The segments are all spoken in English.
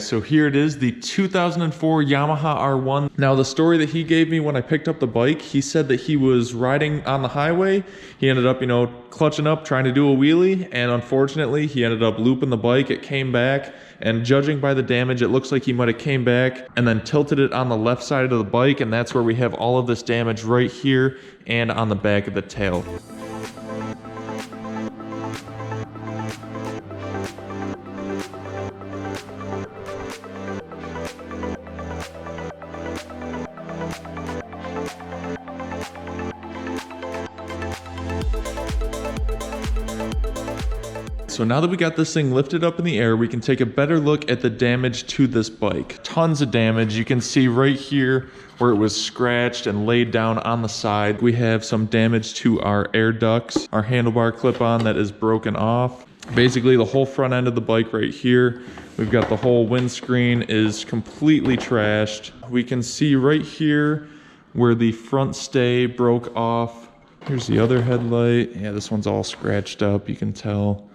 so here it is, the 2004 Yamaha R1. Now the story that he gave me when I picked up the bike, he said that he was riding on the highway. He ended up, you know, clutching up, trying to do a wheelie, and unfortunately he ended up looping the bike. It came back, and judging by the damage, it looks like he might have came back and then tilted it on the left side of the bike, and that's where we have all of this damage right here and on the back of the tail. So now that we got this thing lifted up in the air, we can take a better look at the damage to this bike. Tons of damage. You can see right here where it was scratched and laid down on the side. We have some damage to our air ducts, our handlebar clip-on that is broken off. Basically the whole front end of the bike right here. We've got the whole windscreen is completely trashed. We can see right here where the front stay broke off. Here's the other headlight. Yeah, this one's all scratched up, you can tell.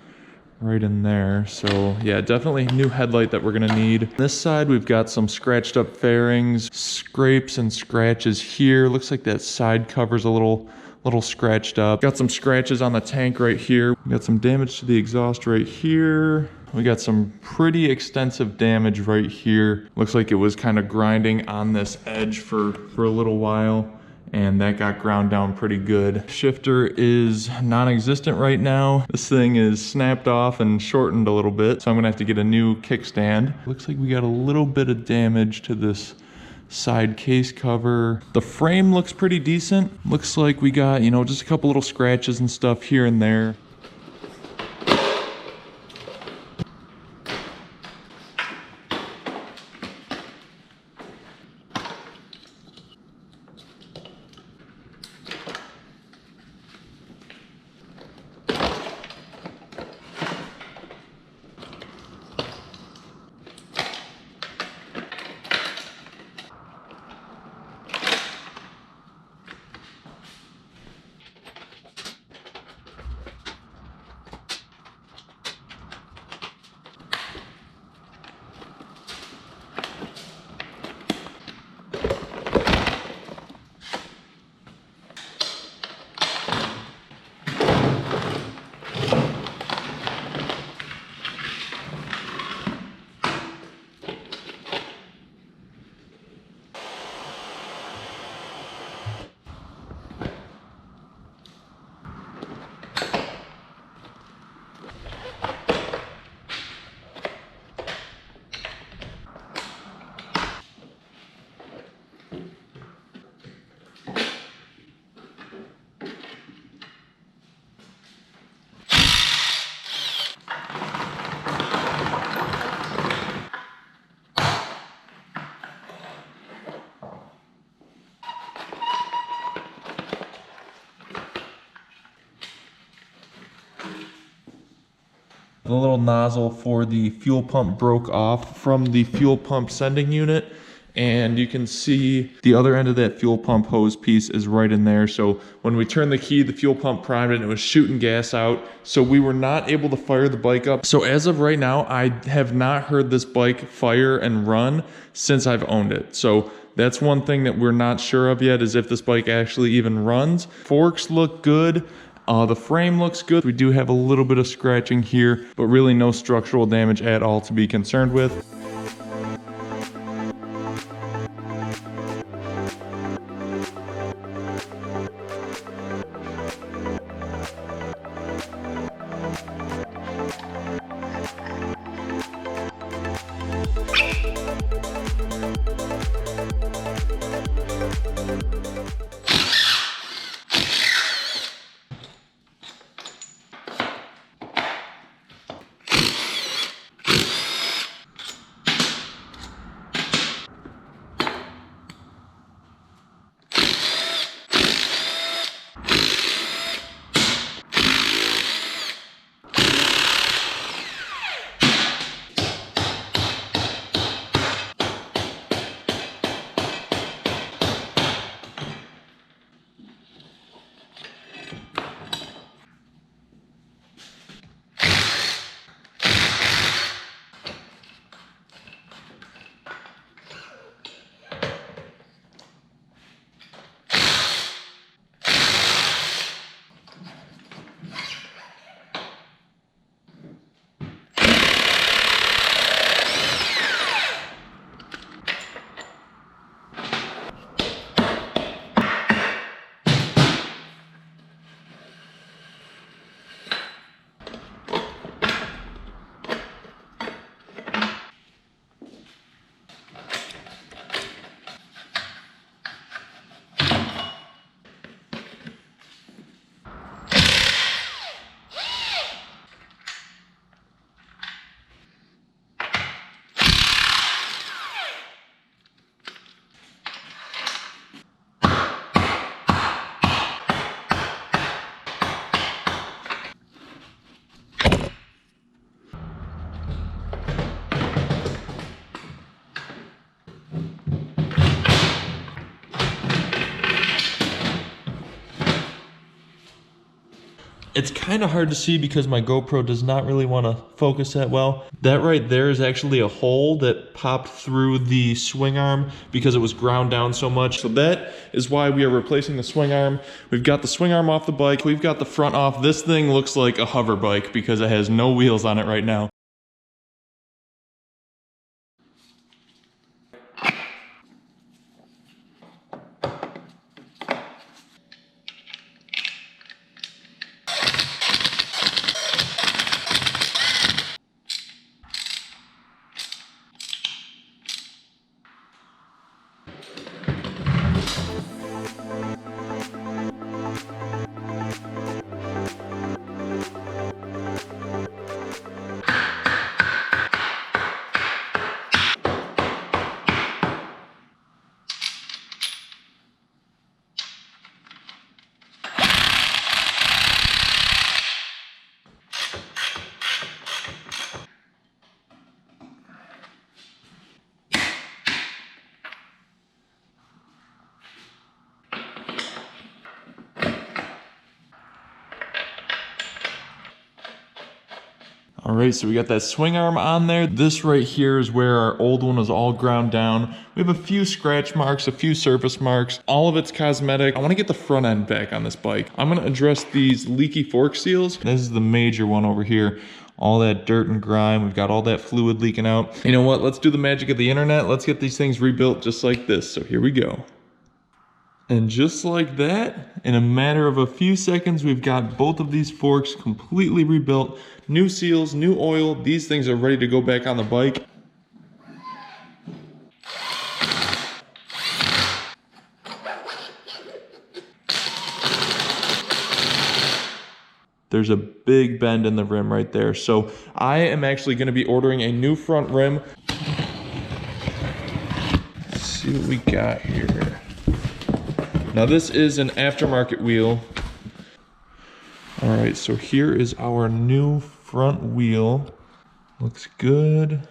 Right in there. So yeah, definitely new headlight that we're gonna need. This side we've got some scratched up fairings, scrapes and scratches here. Looks like that side cover's a little scratched up. Got some scratches on the tank right here. We got some damage to the exhaust right here. We got some pretty extensive damage right here. Looks like it was kind of grinding on this edge for a little while, and that got ground down pretty good. Shifter is non-existent right now. This thing is snapped off and shortened a little bit, so I'm gonna have to get a new kickstand. Looks like we got a little bit of damage to this side case cover. The frame looks pretty decent. Looks like we got, you know, just a couple little scratches and stuff here and there. The little nozzle for the fuel pump broke off from the fuel pump sending unit, and you can see the other end of that fuel pump hose piece is right in there. So when we turned the key, the fuel pump primed and it was shooting gas out, so we were not able to fire the bike up. So as of right now, I have not heard this bike fire and run since I've owned it. So that's one thing that we're not sure of yet, is if this bike actually even runs. Forks look good. The frame looks good. We do have a little bit of scratching here, but really no structural damage at all to be concerned with. It's kind of hard to see because my GoPro does not really want to focus that well. That right there is actually a hole that popped through the swing arm because it was ground down so much. So that is why we are replacing the swing arm. We've got the swing arm off the bike. We've got the front off. This thing looks like a hover bike because it has no wheels on it right now. All right, so we got that swing arm on there. This right here is where our old one was all ground down. We have a few scratch marks, a few surface marks. All of it's cosmetic. I want to get the front end back on this bike. I'm going to address these leaky fork seals. This is the major one over here. All that dirt and grime. We've got all that fluid leaking out. You know what? Let's do the magic of the internet. Let's get these things rebuilt just like this. So here we go. And just like that, in a matter of a few seconds, we've got both of these forks completely rebuilt. New seals, new oil. These things are ready to go back on the bike. There's a big bend in the rim right there. So I am actually going to be ordering a new front rim. Let's see what we got here. Now this is an aftermarket wheel. All right, so here is our new front wheel. Looks good.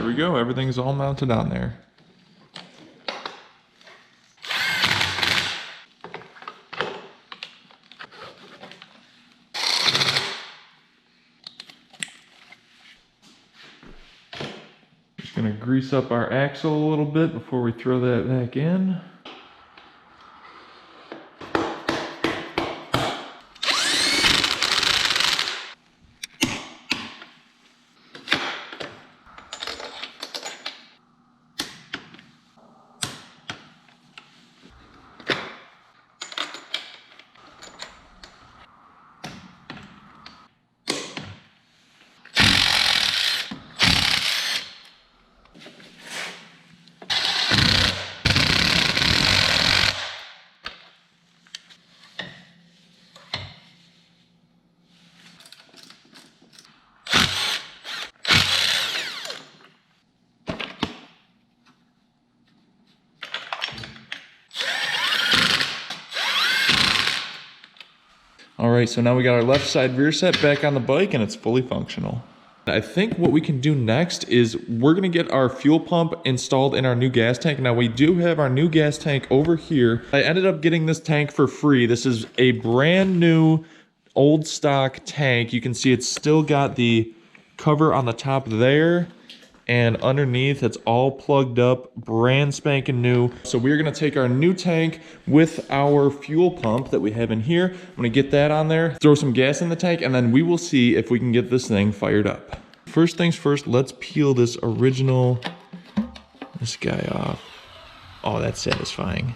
There we go, everything's all mounted on there. Just gonna grease up our axle a little bit before we throw that back in. right, so now we got our left side rear set back on the bike and it's fully functional. I think what we can do next is we're gonna get our fuel pump installed in our new gas tank. Now we do have our new gas tank over here. I ended up getting this tank for free. This is a brand new old stock tank. You can see it's still got the cover on the top there, and underneath it's all plugged up, brand spanking new. So we're gonna take our new tank with our fuel pump that we have in here. I'm gonna get that on there, throw some gas in the tank, and then we will see if we can get this thing fired up. First things first, let's peel this guy off. Oh, that's satisfying.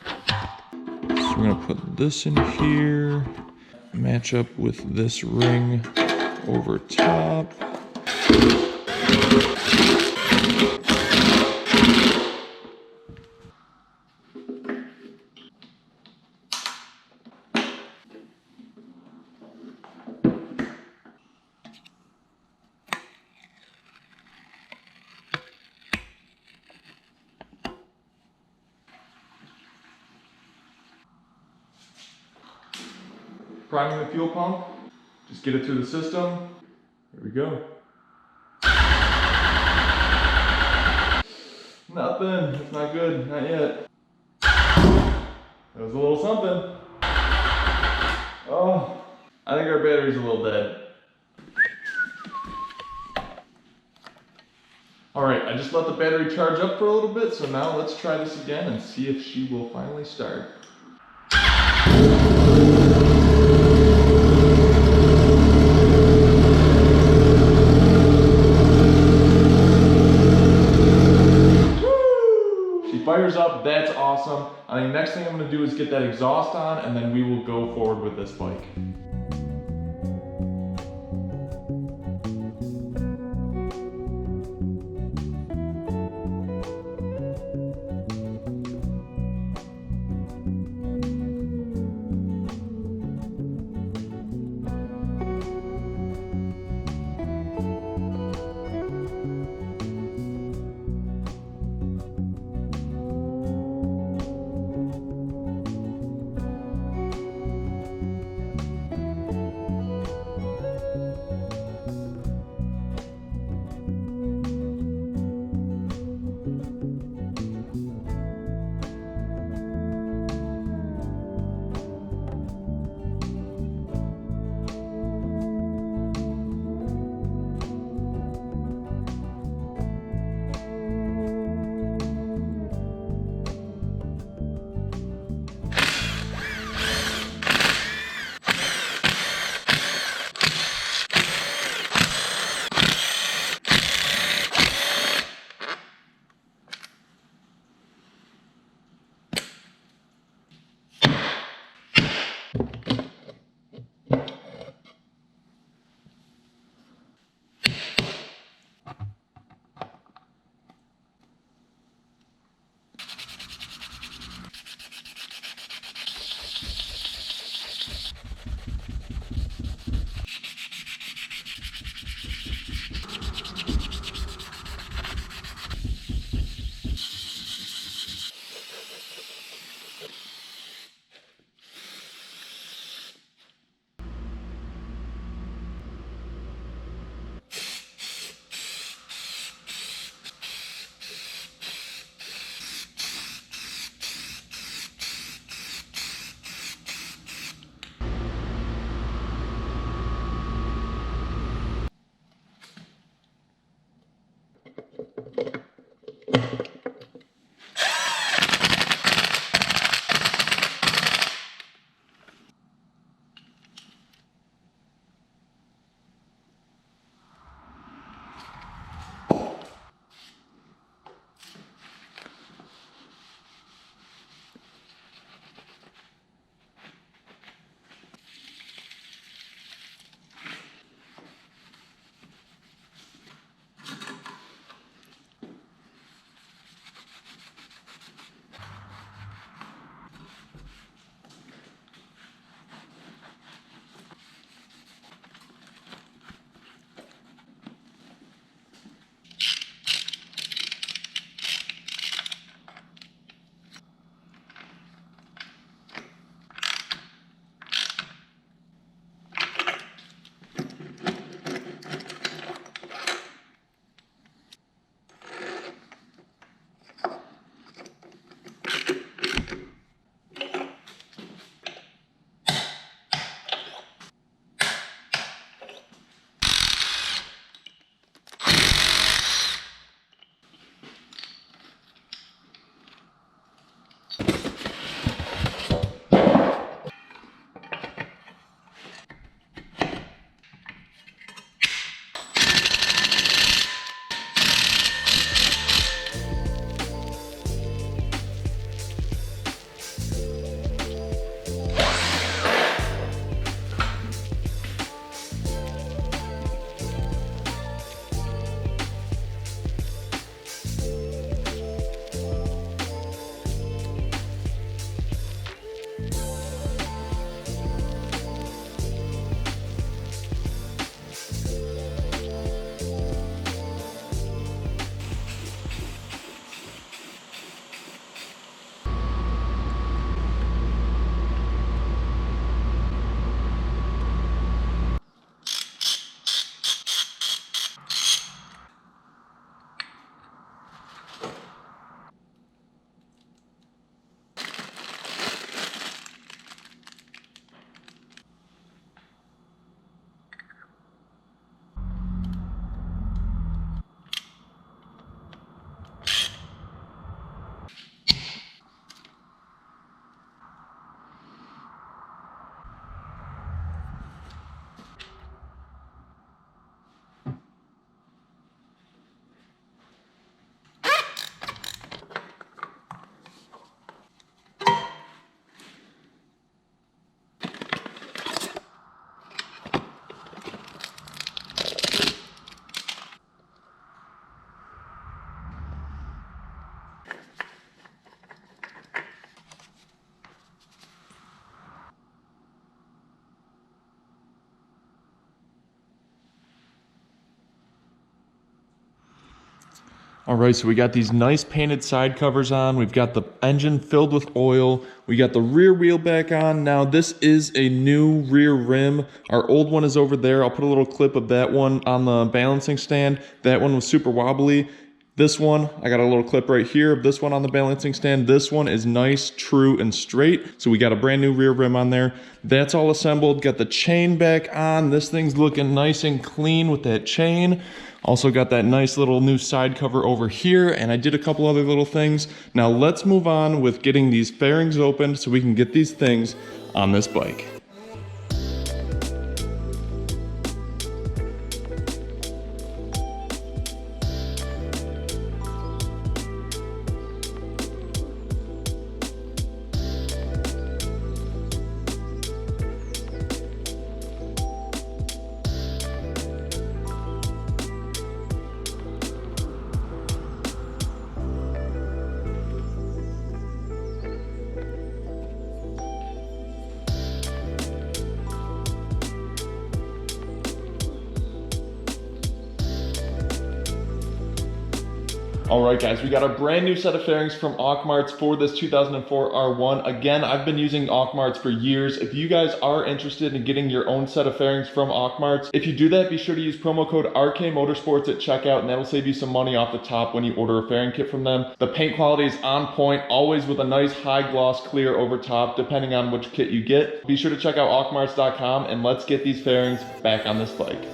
So we're gonna put this in here, match up with this ring over top. Priming the fuel pump, just get it through the system. Here we go. Nothing, it's not good, not yet. That was a little something. Oh, I think our battery's a little dead. All right, I just let the battery charge up for a little bit, so now let's try this again and see if she will finally start. Fires up, that's awesome. I think next thing I'm gonna do is get that exhaust on, and then we will go forward with this bike. All right, so we got these nice painted side covers on. We've got the engine filled with oil. We got the rear wheel back on. Now this is a new rear rim. Our old one is over there. I'll put a little clip of that one on the balancing stand. That one was super wobbly. This one, I got a little clip right here of this one on the balancing stand. This one is nice, true, and straight. So we got a brand new rear rim on there. That's all assembled. Got the chain back on. This thing's looking nice and clean with that chain. Also got that nice little new side cover over here, and I did a couple other little things. Now let's move on with getting these fairings opened so we can get these things on this bike. All right, guys, we got a brand new set of fairings from Auctmarts for this 2004 R1. Again, I've been using Auctmarts for years. If you guys are interested in getting your own set of fairings from Auctmarts, if you do that, be sure to use promo code RK Motorsports at checkout, and that'll save you some money off the top when you order a fairing kit from them. The paint quality is on point, always with a nice high gloss clear over top, depending on which kit you get. Be sure to check out Auctmarts.com, and let's get these fairings back on this bike.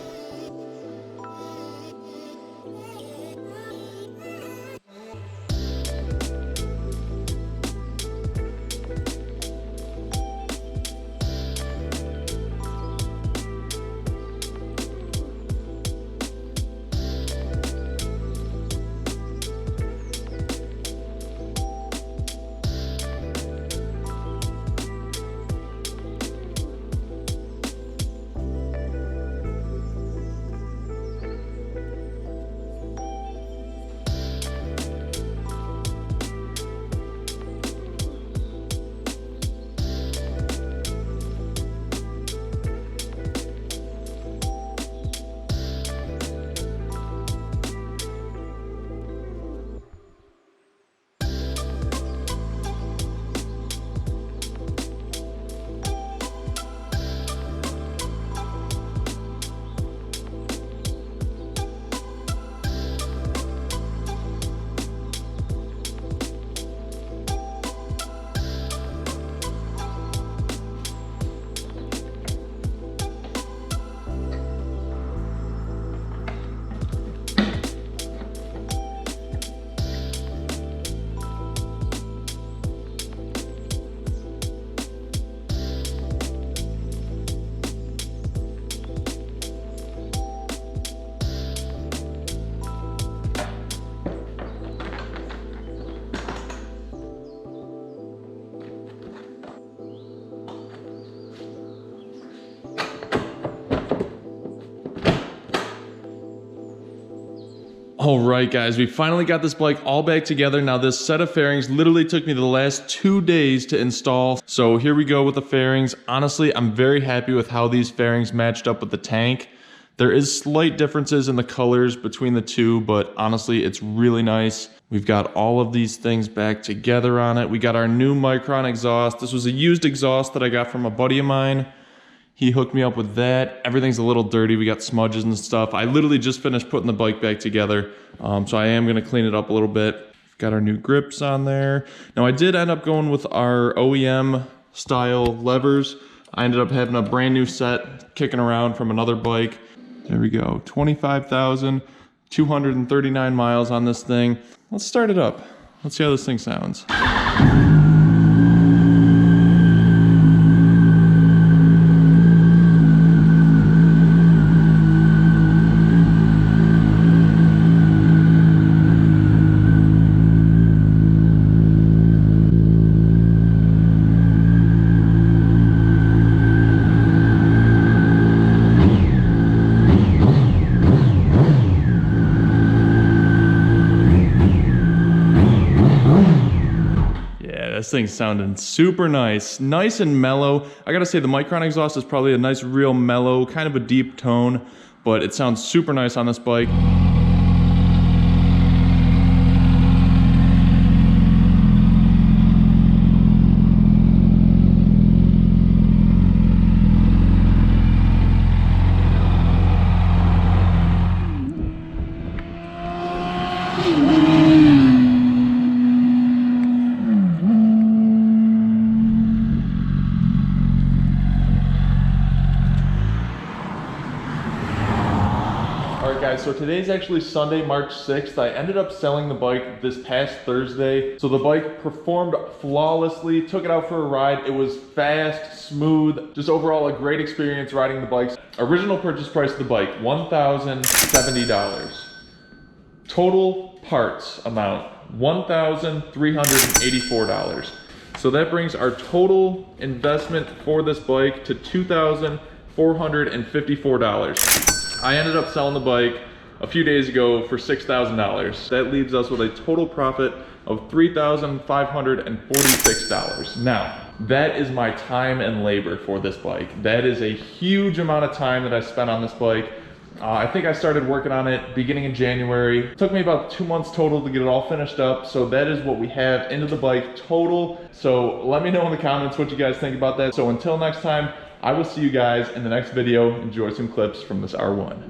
All right, guys, we finally got this bike all back together. Now this set of fairings literally took me the last 2 days to install. So here we go with the fairings. Honestly, I'm very happy with how these fairings matched up with the tank. There is slight differences in the colors between the two, but honestly, it's really nice. We've got all of these things back together on it. We got our new Micron exhaust. This was a used exhaust that I got from a buddy of mine. He hooked me up with that. Everything's a little dirty. We got smudges and stuff. I literally just finished putting the bike back together. So I am gonna clean it up a little bit. We've got our new grips on there. Now I did end up going with our OEM style levers. I ended up having a brand new set kicking around from another bike. There we go, 25,239 miles on this thing. Let's start it up. Let's see how this thing sounds. This thing's sounding super nice and mellow. I gotta say the Micron exhaust is probably a nice real mellow, kind of a deep tone, but it sounds super nice on this bike. Alright guys, so today's actually Sunday, March 6th. I ended up selling the bike this past Thursday. So the bike performed flawlessly, took it out for a ride. It was fast, smooth, just overall a great experience riding the bikes. Original purchase price of the bike, $1,070. Total parts amount, $1,384. So that brings our total investment for this bike to $2,454. I ended up selling the bike a few days ago for $6,000. That leaves us with a total profit of $3,546. Now, that is my time and labor for this bike. That is a huge amount of time that I spent on this bike. I think I started working on it beginning in January. It took me about 2 months total to get it all finished up. So that is what we have into the bike total. So let me know in the comments what you guys think about that. So until next time, I will see you guys in the next video. Enjoy some clips from this R1.